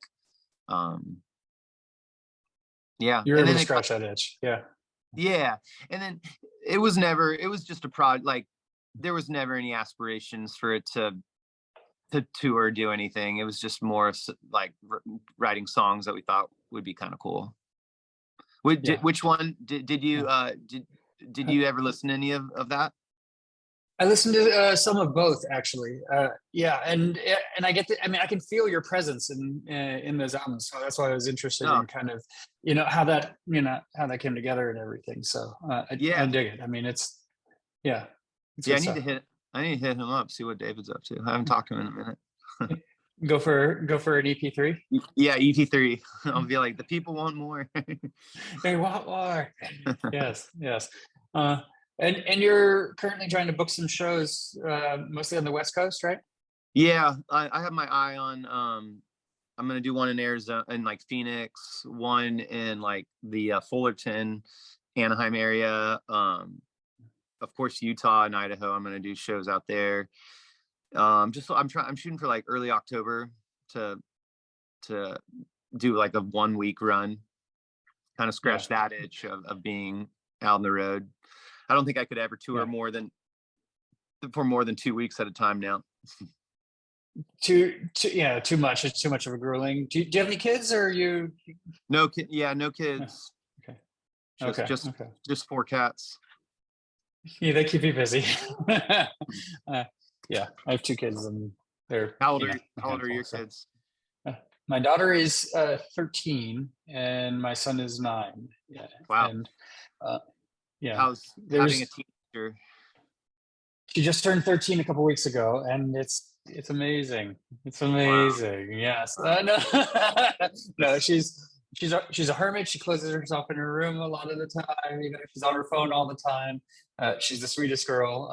Yeah, You're and able then to scratch that itch. Yeah. yeah, and then it was just a like, there was never any aspirations for it to tour or do anything. It was just more like writing songs that we thought would be kind of cool. Yeah. Which one did you did you ever listen to any of that? I listened to some of both, actually. Yeah, and I get I mean, I can feel your presence in those albums, so that's why I was interested Oh, in kind of how that came together and everything. So I yeah. dig it. I mean, it's yeah, it's Yeah, good stuff. I need to hit him up, see what David's up to. I haven't talked to him in a minute. Go for an EP3. Yeah, EP3. I'll be like, the people want more. They want more. Yes, yes. Uh, and you're currently trying to book some shows, mostly on the West Coast, right? Yeah, I have my eye on I'm gonna do one in Arizona, in like Phoenix, one in like the Fullerton, Anaheim area. Of course, Utah and Idaho. I'm gonna do shows out there. I'm shooting for like early October to do like a 1 week run, kind of Yeah, scratch that itch of being out on the road. I don't think I could ever tour yeah. for more than 2 weeks at a time now. Yeah, too much. It's too much of a grueling. Do you have any kids, or you? Yeah, no Yeah, kids. okay, Just okay, just okay. just 4 cats. Yeah, they keep you busy. Yeah, I have 2 kids, and they're a How old are handful. your So kids? my daughter is 13, and my son is 9. Yeah, Wow. and yeah, How's having a there's teenager? she just turned 13 a couple weeks ago, and it's amazing. It's Wow. amazing. Yes. No, no, she's she's a hermit. She closes herself in her room a lot of the time. She's on her phone all the time. She's the sweetest girl.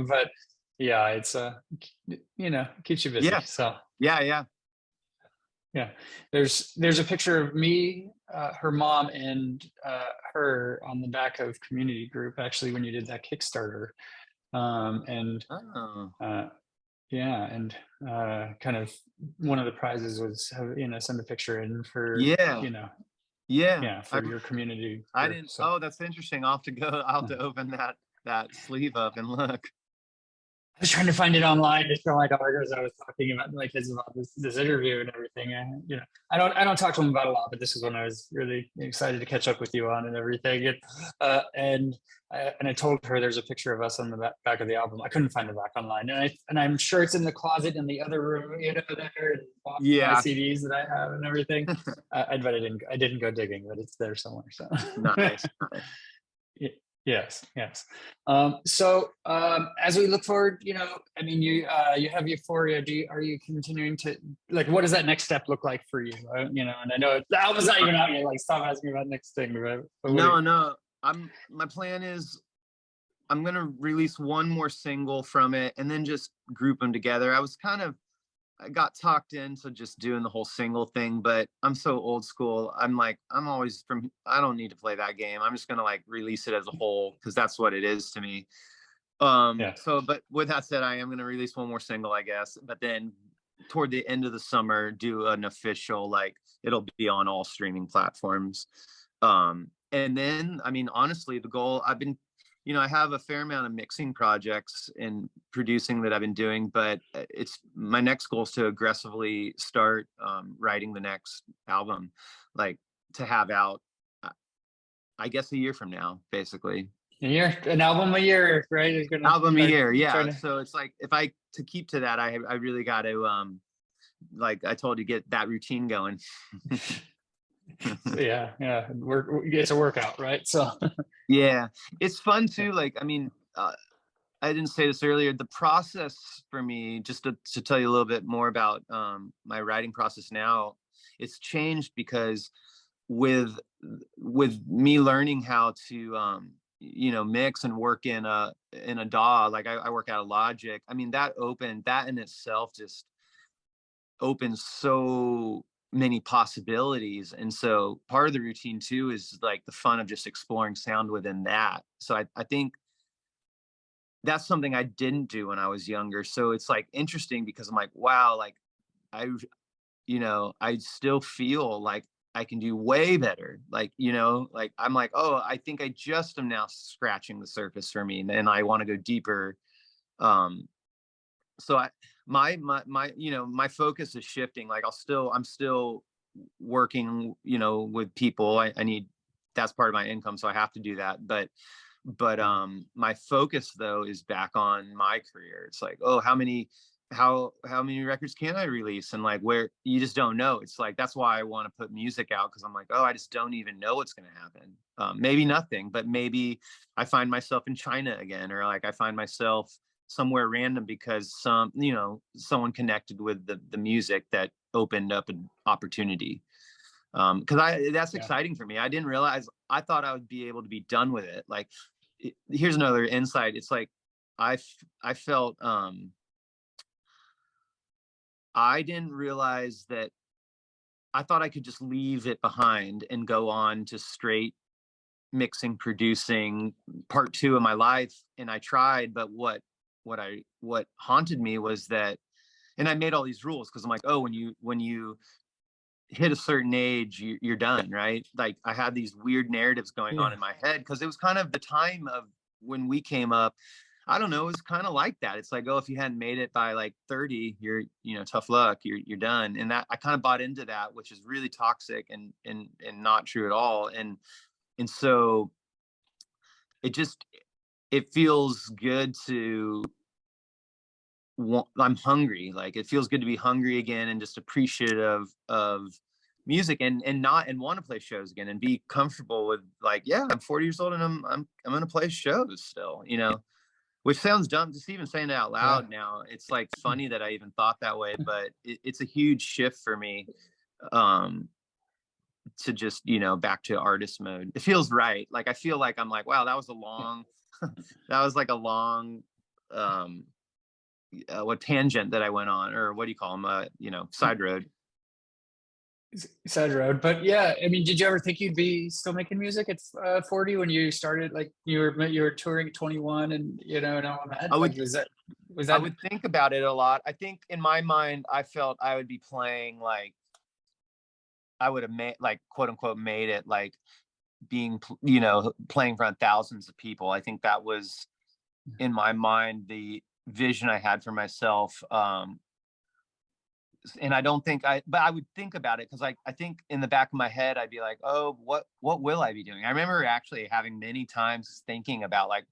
But yeah, it's keeps you busy. Yeah. So Yeah. yeah, there's a picture of me, her mom, and her on the back of community group. Actually, when you did that Kickstarter, and Oh. yeah, and kind of one of the prizes was send a picture in for Yeah. Yeah. yeah, for your community I group. didn't. So Oh, that's interesting. I'll have to go. I'll have to open that sleeve up and look. I was trying to find it online to show my daughters. I was talking about my kids about this interview and everything. And I don't talk to them about a lot, but this is when I was really excited to catch up with you on and everything. And I told her there's a picture of us on the back of the album. I couldn't find it back online, and I'm sure it's in the closet in the other room, there, and my Yeah. CDs that I have and everything. But I didn't go digging, but it's there somewhere. So Nice. Yes. So as we look forward, I mean, you have Euphoria. Are you continuing to, like, what does that next step look like for you? And I know the album's not even out yet. Like, stop asking about next thing, right? No. My plan is I'm gonna release one more single from it and then just group them together. I got talked into just doing the whole single thing, but I'm so old school. I don't need to play that game. I'm just gonna like release it as a whole because that's what it is to me. Yeah. So but with that said, I am gonna release one more single, I guess, but then toward the end of the summer, do an official, like, it'll be on all streaming platforms. And then, I mean, honestly, the goal, I have a fair amount of mixing projects and producing that I've been doing, but it's my next goal is to aggressively start writing the next album, like to have out, I guess, a year from now, basically. An album a year, right? Album a year, yeah. So it's like, to keep to that, I really got to, like I told you, get that routine going. Yeah. It's a workout, right? So Yeah, it's fun too. Like, I mean, I didn't say this earlier. The process for me, just to tell you a little bit more about my writing process now, it's changed because with me learning how to mix and work in a DAW, like I work out of Logic. I mean, that in itself just opens so many possibilities. And so part of the routine too is like the fun of just exploring sound within that. So I think that's something I didn't do when I was younger. So it's like interesting because I'm like, wow, like I I still feel like I can do way better. Like, like I'm like, oh, I think I just am now scratching the surface for me, and I want to go deeper. So my focus is shifting. Like I'm still working, with people. I need, that's part of my income, so I have to do that. But my focus though is back on my career. It's like, oh, how many records can I release? And like, where you just don't know. It's like, that's why I want to put music out, because I'm like, oh, I just don't even know what's going to happen. Maybe nothing, but maybe I find myself in China again, or like I find myself somewhere random because someone connected with the music that opened up an opportunity. Because that's exciting for me. I didn't realize, I thought I would be able to be done with it. Like, here's another insight. It's like I felt I didn't realize that I thought I could just leave it behind and go on to straight mixing, producing, part two of my life. And I tried, but what haunted me was that, and I made all these rules because I'm like, oh, when you hit a certain age, you're done, right? Like, I had these weird narratives going on in my head because it was kind of the time of when we came up. I don't know, it was kind of like that. It's like, oh, if you hadn't made it by like 30, you're, tough luck, you're done. And that, I kind of bought into that, which is really toxic and not true at all. And so it feels good to I'm hungry. Like, it feels good to be hungry again and just appreciative of music and want to play shows again and be comfortable with, like, yeah, I'm 40 years old and I'm going to play shows still, which sounds dumb just even saying it out loud now. It's like funny that I even thought that way, but it's a huge shift for me. to just, back to artist mode. It feels right. Like, I feel like I'm like, wow, that was a long, that was like a long, what tangent that I went on, or what do you call them? Side road. Side road. But yeah, I mean, did you ever think you'd be still making music at 40 when you started? Like you were touring at 21, and and all that. I would, Like, was I that? would think about it a lot. I think in my mind, I felt I would be playing, like, I would have made, like, quote unquote, made it, like, being, playing in front of thousands of people. I think that was in my mind the vision I had for myself. And I don't think but I would think about it, because I think in the back of my head, I'd be like, oh, what will I be doing? I remember actually having many times thinking about, like,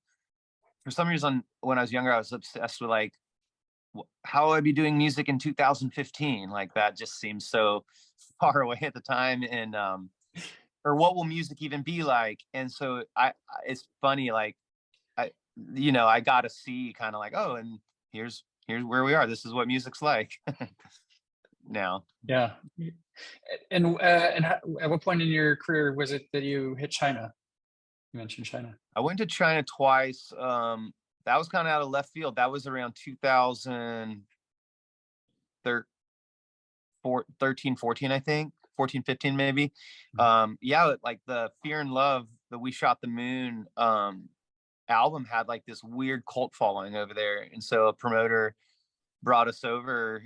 for some reason, when I was younger, I was obsessed with, like, how would I be doing music in 2015? Like, that just seems so far away at the time. And, or what will music even be like? And so it's funny, like, I got to see kind of like, oh, and here's where we are. This is what music's like now. Yeah. And at what point in your career was it that you hit China? You mentioned China. I went to China twice. That was kind of out of left field. That was around 2013, 14, I think. 14, 15, maybe. Yeah, like the Fear and Love, the We Shot the Moon album had like this weird cult following over there. And so a promoter brought us over,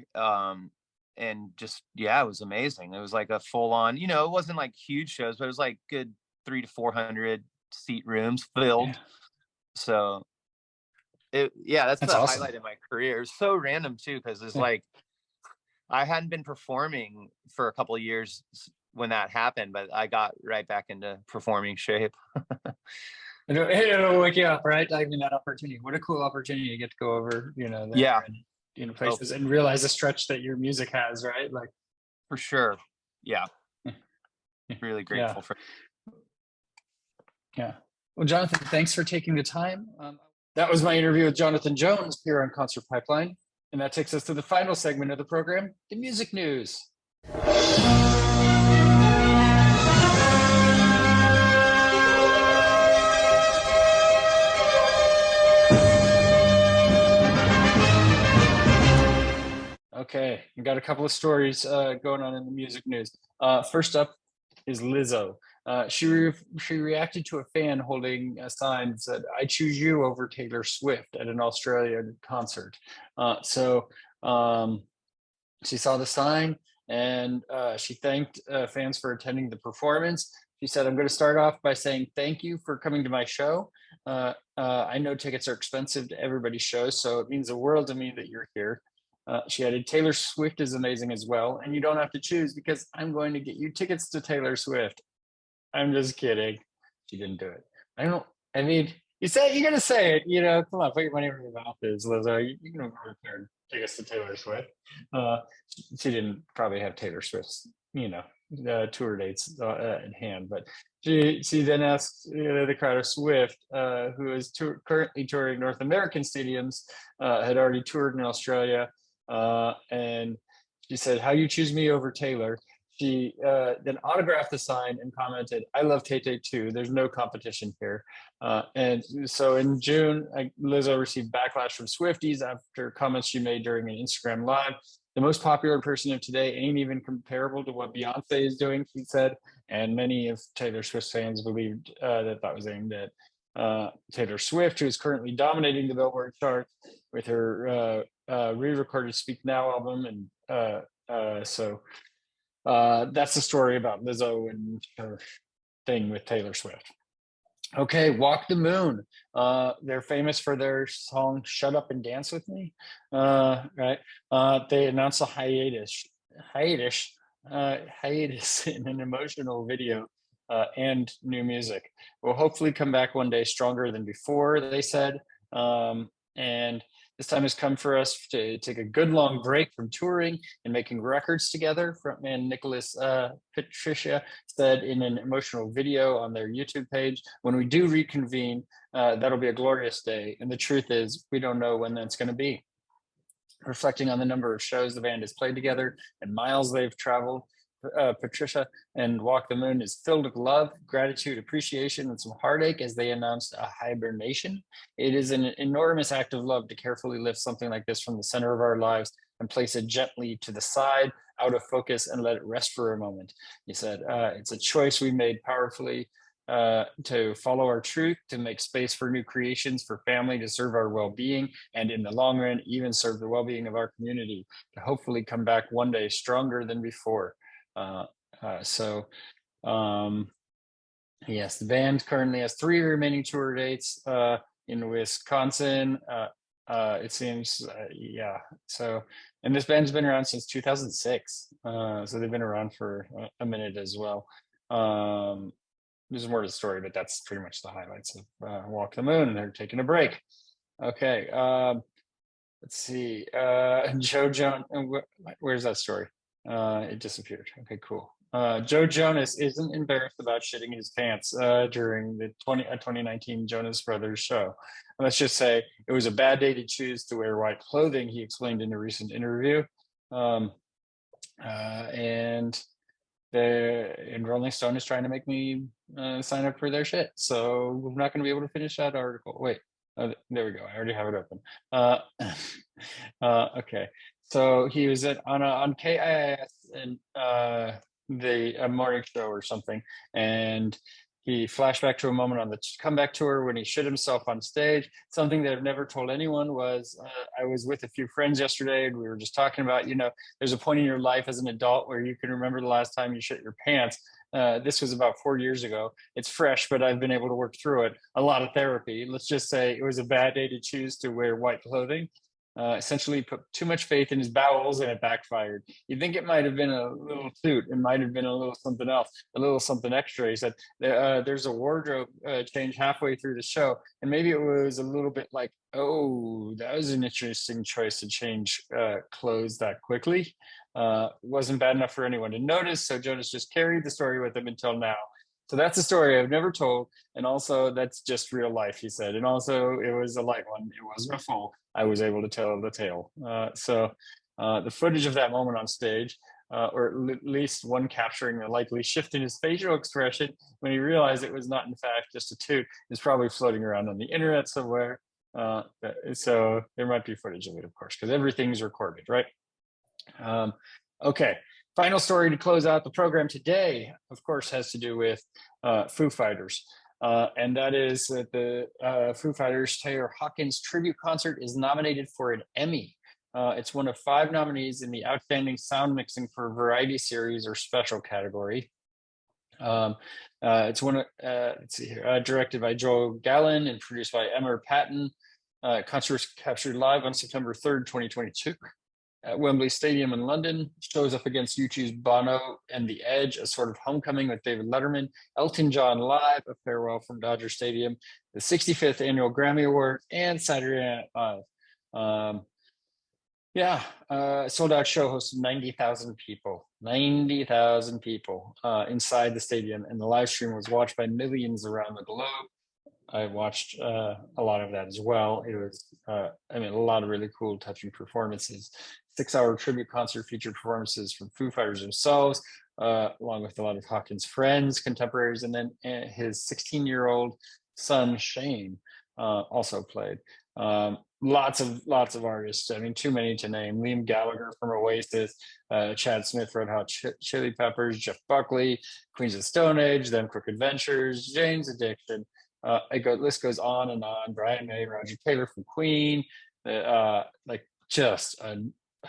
and just, yeah, it was amazing. It was like a full on, it wasn't like huge shows, but it was like good 300 to 400 seat rooms filled. Yeah. So that's the awesome. highlight of my career. It's so random too, because it's like, I hadn't been performing for a couple of years when that happened, but I got right back into performing shape. It'll wake you up, right? I mean, that opportunity. What a cool opportunity to get to go over, there Yeah. and, places and realize the stretch that your music has, right? Like, for sure. Yeah. Really grateful for. Yeah. Well, Jonathan, thanks for taking the time. That was my interview with Jonathan Jones here on Concert Pipeline. And that takes us to the final segment of the program, the music news. Okay, we got a couple of stories going on in the music news. First up is Lizzo. She reacted to a fan holding a sign that said, "I choose you over Taylor Swift" at an Australian concert. She saw the sign, and she thanked fans for attending the performance. She said, "I'm going to start off by saying thank you for coming to my show. I know tickets are expensive to everybody's shows, so it means the world to me that you're here." She added, "Taylor Swift is amazing as well, and you don't have to choose because I'm going to get you tickets to Taylor Swift." I'm just kidding. She didn't do it. I mean, you're going to say it, come on, put your money where your mouth is, Lizzo. You can return tickets to Taylor Swift. She didn't probably have Taylor Swift's, tour dates in hand, but she then asked the crowd of Swift, who is currently touring North American stadiums, had already toured in Australia, and she said, "How you choose me over Taylor?" She then autographed the sign and commented, "I love Tay-Tay too. There's no competition here." And so in June, Lizzo received backlash from Swifties after comments she made during an Instagram Live. "The most popular person of today ain't even comparable to what Beyonce is doing," she said. And many of Taylor Swift's fans believed that was aimed at Taylor Swift, who is currently dominating the Billboard charts with her re-recorded Speak Now album. And so that's the story about Lizzo and her thing with Taylor Swift. Okay, Walk the Moon. They're famous for their song "Shut Up and Dance with Me." Right? They announced a hiatus in an emotional video and new music. We'll hopefully come back one day stronger than before, they said. And this time has come for us to take a good long break from touring and making records together. Frontman Nicholas Patricia said in an emotional video on their YouTube page, "When we do reconvene, that'll be a glorious day. And the truth is, we don't know when that's going to be." Reflecting on the number of shows the band has played together and miles they've traveled, Patricia and Walk the Moon is filled with love, gratitude, appreciation, and some heartache as they announced a hibernation. It is an enormous act of love to carefully lift something like this from the center of our lives and place it gently to the side, out of focus, and let it rest for a moment. He said, it's a choice we made powerfully to follow our truth, to make space for new creations, for family, to serve our well-being, and in the long run, even serve the well-being of our community, to hopefully come back one day stronger than before. Yes, the band currently has 3 remaining tour dates in Wisconsin. It seems, yeah. So, and this band's been around since 2006. So they've been around for a minute as well. There's more to the story, but that's pretty much the highlights of Walk the Moon. They're taking a break. Okay. Let's see. Joe Jonas. Where's that story? It disappeared. Okay, cool. Joe Jonas isn't embarrassed about shitting his pants during the 2019 Jonas Brothers show. Let's just say it was a bad day to choose to wear white clothing, he explained in a recent interview. And Rolling Stone is trying to make me sign up for their shit. So we're not going to be able to finish that article. Wait, there we go. I already have it open. Okay. So he was on KIIS and the morning show or something. And he flashed back to a moment on the comeback tour when he shit himself on stage. Something that I've never told anyone was I was with a few friends yesterday and we were just talking about, there's a point in your life as an adult where you can remember the last time you shit your pants. This was about 4 years ago. It's fresh, but I've been able to work through it. A lot of therapy. Let's just say it was a bad day to choose to wear white clothing. Essentially put too much faith in his bowels and it backfired. You think it might have been a little suit, it might have been a little something else, a little something extra. He said there's a wardrobe change halfway through the show, and maybe it was a little bit like, oh, that was an interesting choice to change clothes that quickly. It wasn't bad enough for anyone to notice, so Jonas just carried the story with him until now. So that's a story I've never told. And also that's just real life, he said. And also it was a light one. It wasn't a full. I was able to tell the tale. So the footage of that moment on stage, or at least one capturing the likely shift in his facial expression when he realized it was not in fact just a toot, is probably floating around on the internet somewhere. So there might be footage of it, of course, because everything's recorded, right? Okay. Final story to close out the program today, of course, has to do with Foo Fighters. And that is that the Foo Fighters Taylor Hawkins tribute concert is nominated for an Emmy. It's one of 5 nominees in the Outstanding Sound Mixing for Variety Series or Special category. It's let's see here, directed by Joel Gallen and produced by Emma Patton. Concert was captured live on September 3rd, 2022. At Wembley Stadium in London, shows up against U2's Bono and The Edge, a sort of homecoming with David Letterman, Elton John Live, a farewell from Dodger Stadium, the 65th Annual Grammy Awards, and Saturday Night Live. Sold out show hosted 90,000 people, inside the stadium, and the live stream was watched by millions around the globe. I watched a lot of that as well. It was, a lot of really cool, touching performances. 6-hour tribute concert featured performances from Foo Fighters themselves, along with a lot of Hawkins' friends, contemporaries, and then his 16-year-old son, Shane, also played. Lots of artists. Too many to name. Liam Gallagher from Oasis, Chad Smith, Red Hot Chili Peppers, Jeff Buckley, Queens of the Stone Age, Them Crooked Ventures, Jane's Addiction. List goes on and on. Brian May, Roger Taylor from Queen, just a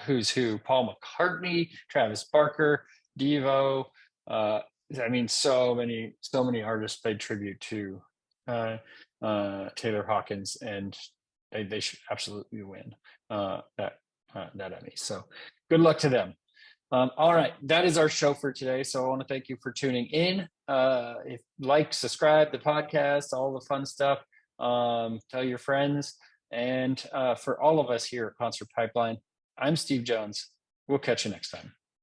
who's who. Paul McCartney, Travis Barker, Devo. So many artists paid tribute to Taylor Hawkins, and they should absolutely win that Emmy. So good luck to them. All right, that is our show for today. So I want to thank you for tuning in. Subscribe the podcast, all the fun stuff. Tell your friends. And for all of us here at Concert Pipeline, I'm Steve Jones. We'll catch you next time.